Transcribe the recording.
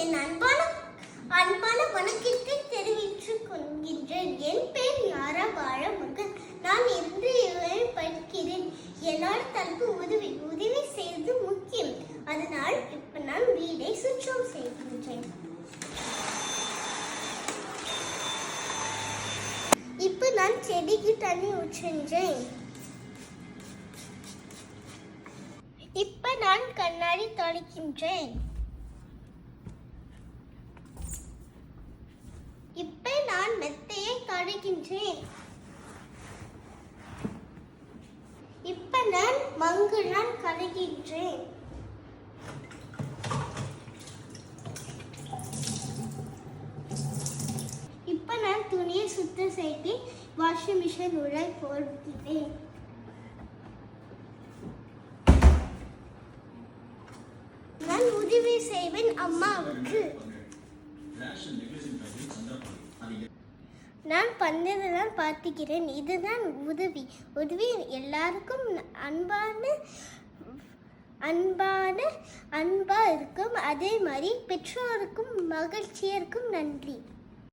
என் அன்பான அன்பான வணக்கத்தை தெரிவித்துக் கொள்கின்றேன். என் பேர் யாரா பாலமுருகன். நான் இன்று படிக்கிறேன். என்னால் தனக்கு உதவி செய்வது முக்கியம். அதனால் இப்ப நான் வீடை சுத்தம் செய்கின்றேன். இப்ப நான் செடிக்கு தண்ணி ஊற்றுகின்றேன். இப்ப நான் கண்ணாடி தொடைக்கின்றேன். இப்ப நான் மெத்தையை தொடைக்கின்றேன். இப்ப நான் மங்குலாம் கழுகின்றேன். இப்ப நான் துணியை சுத்தம் செய்து வாஷிங் மிஷின் உள்ள போடுகிறேன். நான் உதவி செய்வேன் அம்மாவுக்கு. நான் பந்ததான் பார்த்துக்கிறேன். இதுதான் உதவி எல்லாருக்கும் அன்பா இருக்கும். அதே மாதிரி பெற்றோருக்கும் மகிழ்ச்சியா இருக்கும். நன்றி.